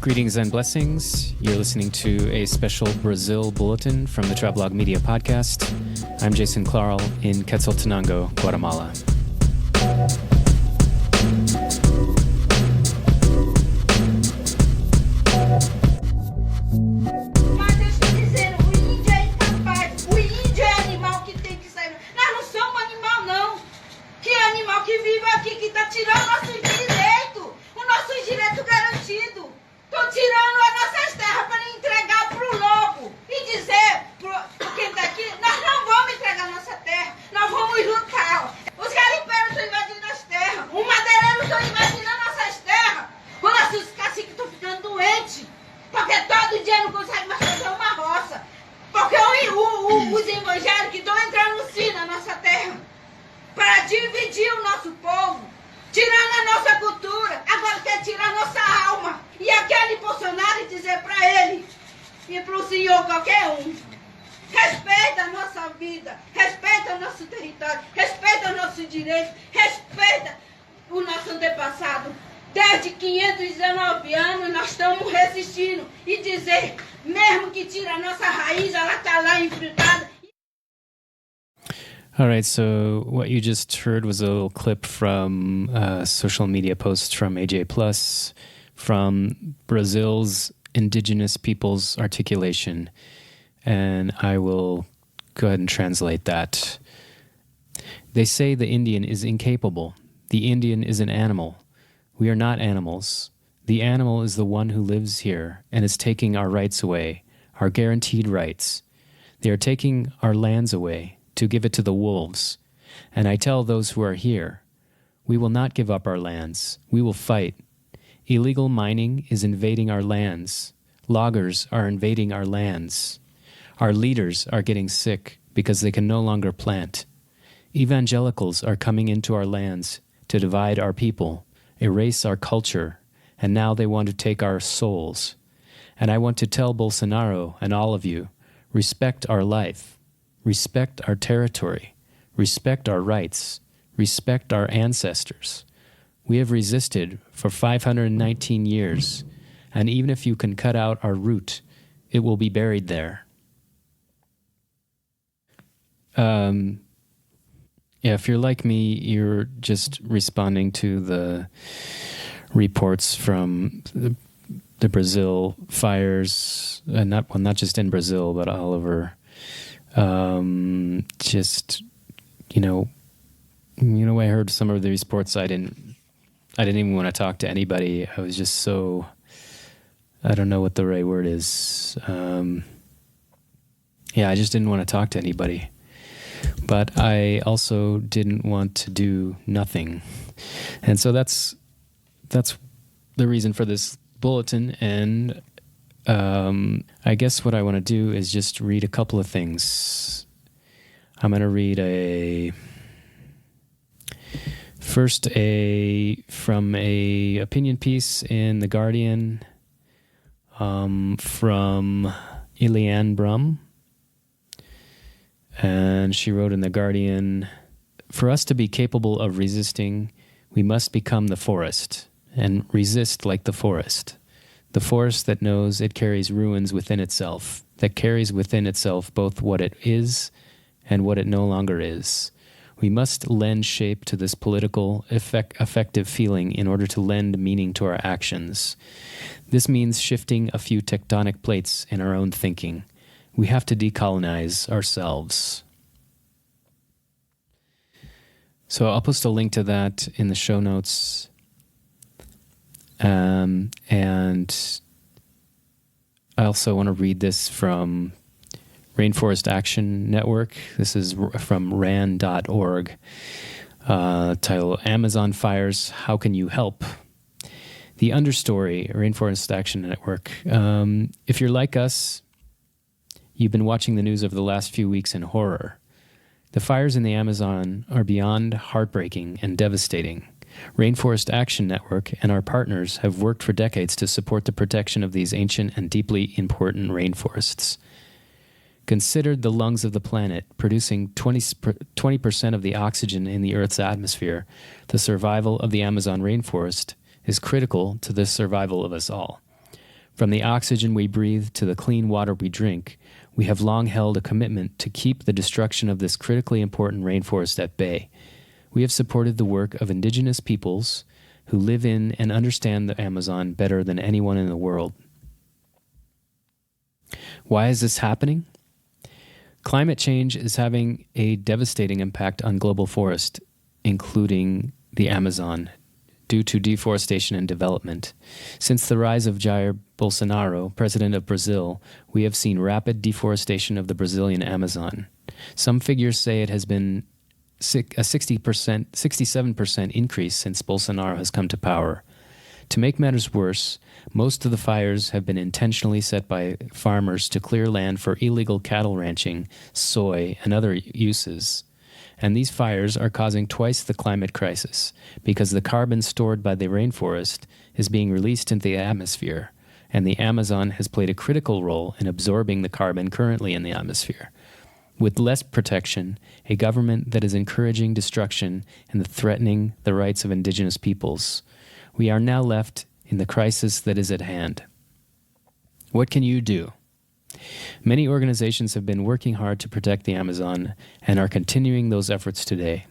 Greetings and blessings. You're listening to a special Brazil Bulletin from the Travelogue Media Podcast. I'm Jason Clarl in Quetzaltenango, Guatemala. Os evangélicos estão entrando sim na nossa terra para dividir o nosso povo, tirando a nossa cultura, agora quer tirar a nossa alma. E aquele Bolsonaro dizer para ele e para o senhor qualquer um: respeita a nossa vida, respeita o nosso território, respeita o nosso direito, respeita o nosso antepassado. Desde 519 anos nós estamos resistindo e dizer, mesmo que tire a nossa raiz, ela está lá enfrentada. All right, so what you just heard was a little clip from a social media post from AJ Plus from Brazil's Indigenous Peoples Articulation, and I will go ahead and translate that. They say the Indian is incapable. The Indian is an animal. We are not animals. The animal is the one who lives here and is taking our rights away, our guaranteed rights. They are taking our lands away to give it to the wolves. And I tell those who are here, we will not give up our lands. We will fight. Illegal mining is invading our lands. Loggers are invading our lands. Our leaders are getting sick because they can no longer plant. Evangelicals are coming into our lands to divide our people, erase our culture, and now they want to take our souls. And I want to tell Bolsonaro and all of you, respect our life, respect our territory, respect our rights, respect our ancestors. We have resisted for 519 years, and even if you can cut out our root, it will be buried there. Yeah, if you're like me, you're just responding to the reports from the Brazil fires, not just in Brazil, but all over. I heard some of the reports. I didn't even want to talk to anybody. I was just so, I don't know what the right word is. I just didn't want to talk to anybody. But I also didn't want to do nothing. And so that's the reason for this bulletin. And I guess what I want to do is just read a couple of things. I'm going to read from a opinion piece in The Guardian from Eliane Brum. And she wrote in The Guardian, for us to be capable of resisting, we must become the forest and resist like the forest that knows it carries ruins within itself, that carries within itself both what it is and what it no longer is. We must lend shape to this political, affective feeling in order to lend meaning to our actions. This means shifting a few tectonic plates in our own thinking. We have to decolonize ourselves. So I'll post a link to that in the show notes. And I also want to read this from Rainforest Action Network. This is from ran.org. Title, Amazon Fires, How Can You Help? The understory, Rainforest Action Network. If you're like us, you've been watching the news over the last few weeks in horror. The fires in the Amazon are beyond heartbreaking and devastating. Rainforest Action Network and our partners have worked for decades to support the protection of these ancient and deeply important rainforests. Considered the lungs of the planet, producing 20% of the oxygen in the Earth's atmosphere, the survival of the Amazon rainforest is critical to the survival of us all. From the oxygen we breathe to the clean water we drink, we have long held a commitment to keep the destruction of this critically important rainforest at bay. We have supported the work of indigenous peoples who live in and understand the Amazon better than anyone in the world. Why is this happening? Climate change is having a devastating impact on global forest, including the Amazon, due to deforestation and development. Since the rise of Jair Bolsonaro, president of Brazil, we have seen rapid deforestation of the Brazilian Amazon. Some figures say it has been a 67% increase since Bolsonaro has come to power. To make matters worse, most of the fires have been intentionally set by farmers to clear land for illegal cattle ranching, soy, and other uses. And these fires are causing twice the climate crisis because the carbon stored by the rainforest is being released into the atmosphere, and the Amazon has played a critical role in absorbing the carbon currently in the atmosphere. With less protection, a government that is encouraging destruction and threatening the rights of indigenous peoples, we are now left in the crisis that is at hand. What can you do? Many organizations have been working hard to protect the Amazon and are continuing those efforts today.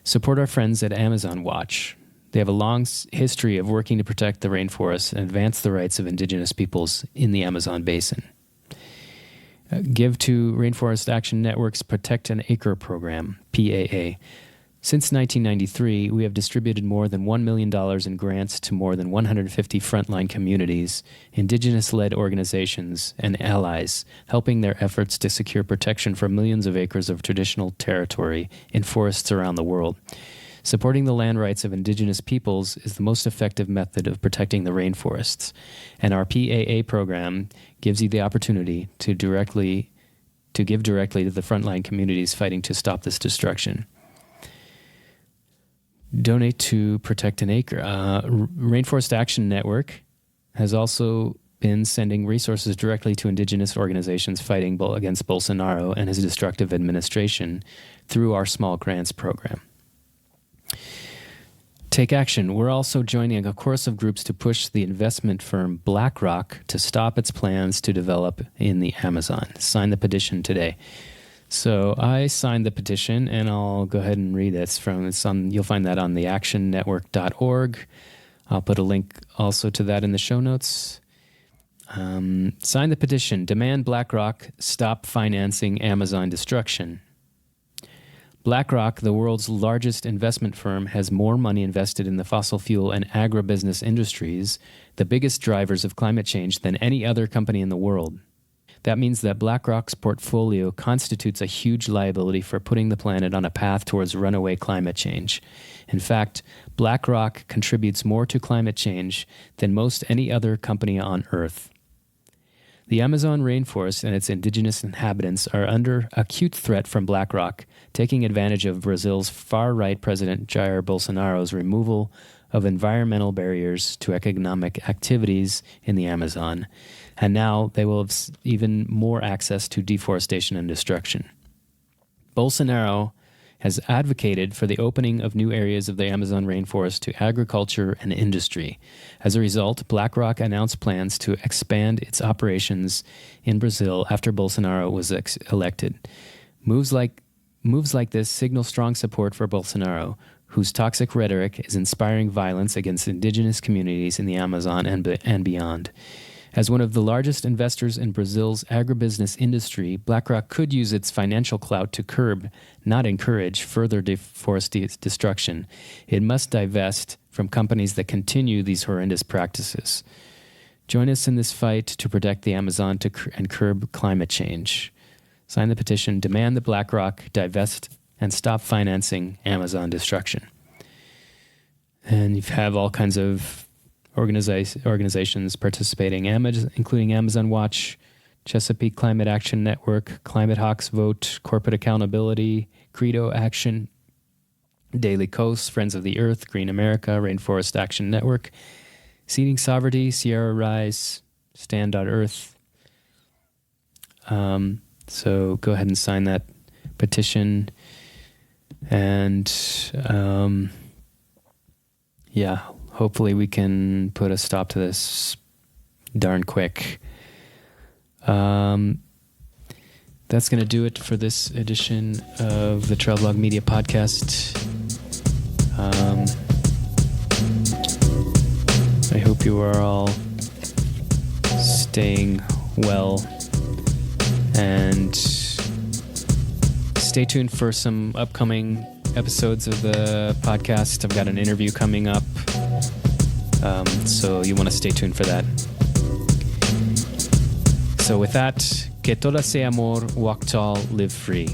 Support our friends at Amazon Watch. They have a long history of working to protect the rainforest and advance the rights of indigenous peoples in the Amazon basin. Give to Rainforest Action Network's Protect an Acre program, PAA. Since 1993, we have distributed more than $1 million in grants to more than 150 frontline communities, indigenous-led organizations, and allies, helping their efforts to secure protection for millions of acres of traditional territory in forests around the world. Supporting the land rights of indigenous peoples is the most effective method of protecting the rainforests, and our PAA program gives you the opportunity to give directly to the frontline communities fighting to stop this destruction. Donate to Protect an Acre. Rainforest Action Network has also been sending resources directly to indigenous organizations fighting against Bolsonaro and his destructive administration through our small grants program. Take action. We're also joining a chorus of groups to push the investment firm BlackRock to stop its plans to develop in the Amazon. Sign the petition today. So I signed the petition, and I'll go ahead and read it. You'll find that on theactionnetwork.org. I'll put a link also to that in the show notes. Sign the petition. Demand BlackRock stop financing Amazon destruction. BlackRock, the world's largest investment firm, has more money invested in the fossil fuel and agribusiness industries, the biggest drivers of climate change, than any other company in the world. That means that BlackRock's portfolio constitutes a huge liability for putting the planet on a path towards runaway climate change. In fact, BlackRock contributes more to climate change than most any other company on Earth. The Amazon rainforest and its indigenous inhabitants are under acute threat from BlackRock, taking advantage of Brazil's far-right President Jair Bolsonaro's removal of environmental barriers to economic activities in the Amazon. And now they will have even more access to deforestation and destruction. Bolsonaro has advocated for the opening of new areas of the Amazon rainforest to agriculture and industry. As a result, BlackRock announced plans to expand its operations in Brazil after Bolsonaro was elected. Moves like this signal strong support for Bolsonaro, whose toxic rhetoric is inspiring violence against indigenous communities in the Amazon and beyond. As one of the largest investors in Brazil's agribusiness industry, BlackRock could use its financial clout to curb, not encourage, further destruction. It must divest from companies that continue these horrendous practices. Join us in this fight to protect the Amazon and curb climate change. Sign the petition, demand that BlackRock divest and stop financing Amazon destruction. And you have all kinds of organizations participating, including Amazon Watch, Chesapeake Climate Action Network, Climate Hawks Vote, Corporate Accountability, Credo Action, Daily Coast, Friends of the Earth, Green America, Rainforest Action Network, Seeding Sovereignty, Sierra Rise, Stand.Earth. So go ahead and sign that petition. And hopefully we can put a stop to this darn quick. That's going to do it for this edition of the Travelogue Media Podcast. I hope you are all staying well, and stay tuned for some upcoming episodes of the podcast. I've got an interview coming up, so you want to stay tuned for that. So with that, que todo sea amor, walk tall, live free.